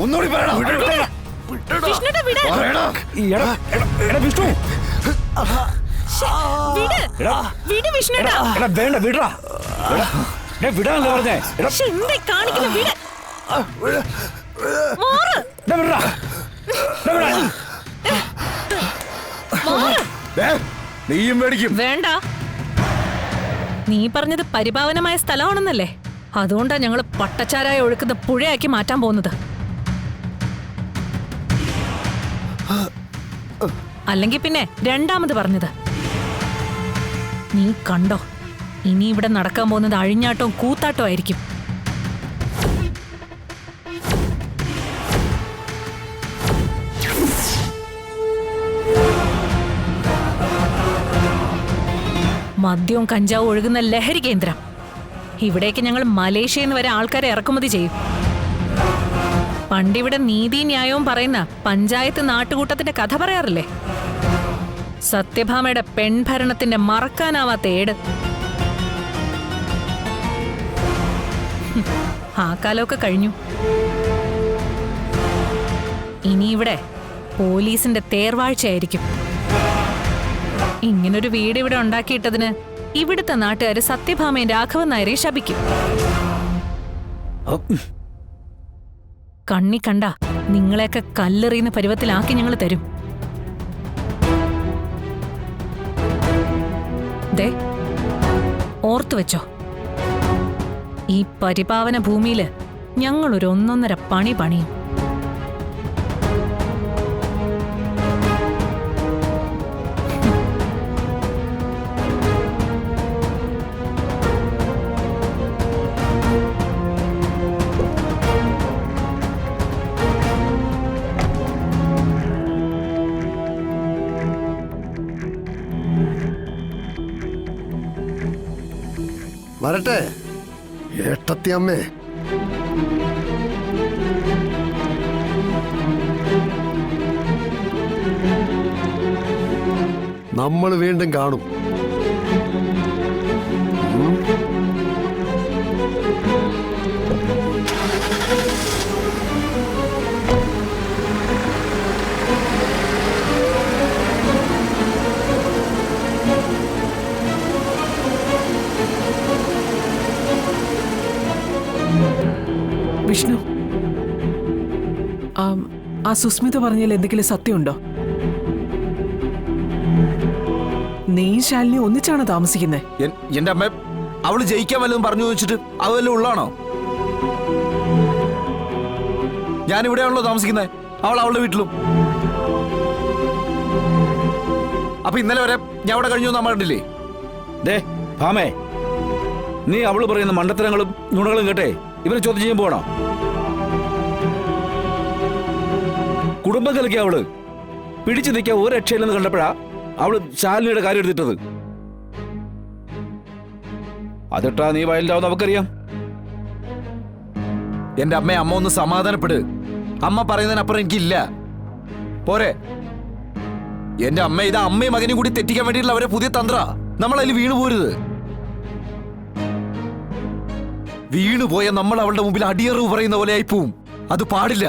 ഒന്നുകൂടി പറയടാ. വിഷ്ണുടെ വിട്. വിഷ്ണു വിട് വിഷ്ണുടാ. വേണ്ട വിടറാ. വിടാനല്ലേ പറഞ്ഞേ. എന്താ കാണിക്കുന്ന വിട്. നീയും മേടിക്കും. വേണ്ട. നീ പറഞ്ഞത് പരിപാവനമായ സ്ഥലമാണെന്നല്ലേ? അതുകൊണ്ടാ ഞങ്ങള് പട്ടച്ചാരായ ഒഴുക്കുന്ന പുഴയാക്കി മാറ്റാൻ പോകുന്നത്. അല്ലെങ്കിൽ പിന്നെ രണ്ടാമത് പറഞ്ഞത്. നീ കണ്ടോ, ഇനി ഇവിടെ നടക്കാൻ പോകുന്നത് അഴിഞ്ഞാട്ടവും കൂത്താട്ടവും ആയിരിക്കും. മദ്യവും കഞ്ചാവും ഒഴുകുന്ന ലഹരി കേന്ദ്രം. ഇവിടേക്ക് ഞങ്ങൾ മലേഷ്യയിൽ നിന്ന് വരെ ആൾക്കാരെ ഇറക്കുമതി ചെയ്യും. പണ്ടിവിടെ നീതി ന്യായവും പറയുന്ന പഞ്ചായത്ത് നാട്ടുകൂട്ടത്തിന്റെ കഥ പറയാറില്ലേ? സത്യഭാമയുടെ പെൺഭരണത്തിന്റെ മറക്കാനാവാത്ത ഏട്. ആ കാലമൊക്കെ കഴിഞ്ഞു. ഇനി ഇവിടെ പോലീസിന്റെ തേർവാഴ്ചയായിരിക്കും. ഇങ്ങനൊരു വീട് ഇവിടെ ഉണ്ടാക്കിയിട്ടതിന് ഇവിടുത്തെ നാട്ടുകാര് സത്യഭാമയും രാഘവൻ നായരെ ശപിക്കും. കണ്ണി കണ്ട നിങ്ങളെയൊക്കെ കല്ലെറിയുന്ന പരുവത്തിലാക്കി ഞങ്ങൾ തരും. ദേ, ഓർത്തു വെച്ചോ, ഈ പരിപാവന ഭൂമിയില് ഞങ്ങളൊരു 1.5 പണി പണിയും. വരട്ടെ ഏട്ടത്തി അമ്മേ. നമ്മൾ വീണ്ടും കാണും. വിഷ്ണു, ആ സുസ്മിത പറഞ്ഞാൽ എന്തെങ്കിലും സത്യമുണ്ടോ? നീ ശാലിനി ഒന്നിച്ചാണ് താമസിക്കുന്നത്? എന്റെ അമ്മ അവള് ജയിക്കാൻ വല്ലതും പറഞ്ഞു വെച്ചിട്ട് അവല്ലോ ഉള്ളാണോ? ഞാനിവിടെയാണല്ലോ താമസിക്കുന്നത്, അവൾ അവളുടെ വീട്ടിലും. അപ്പൊ ഇന്നലെ വരെ ഞാൻ അവിടെ കഴിഞ്ഞു നമ്മൾ കണ്ടില്ലേ? ദേ ഭാമേ, നീ അവള് പറയുന്ന മണ്ടത്തരങ്ങളും നുണകളും കേട്ടേ ഇവരെ ചോദ്യം ചെയ്യാൻ പോകണോ? കുടുംബം കലക്കിയ അവള് പിടിച്ചു നിൽക്കാൻ ഒരു രക്ഷയില്ലെന്ന് കണ്ടപ്പോഴാ അവള് ശാലിനിയുടെ കാര്യം എടുത്തിട്ടത്. അതിട്ടാ നീ വയലിലാവുന്ന അവക്കറിയാം. എന്റെ അമ്മ ഒന്ന് സമാധാനപ്പെട്. അമ്മ പറയുന്നതിനപ്പുറം എനിക്കില്ല. പോരെ, എന്റെ അമ്മ ഇതാ അമ്മയും മകനും കൂടി തെറ്റിക്കാൻ വേണ്ടിയിട്ടുള്ള അവരെ പുതിയ തന്ത്ര. നമ്മളതിൽ വീണു പോരുത്. വീണുപോയ നമ്മൾ അവളുടെ മുമ്പിൽ അടിയറവ് പറയുന്ന പോലെ ആയിപ്പോവും. അത് പാടില്ല.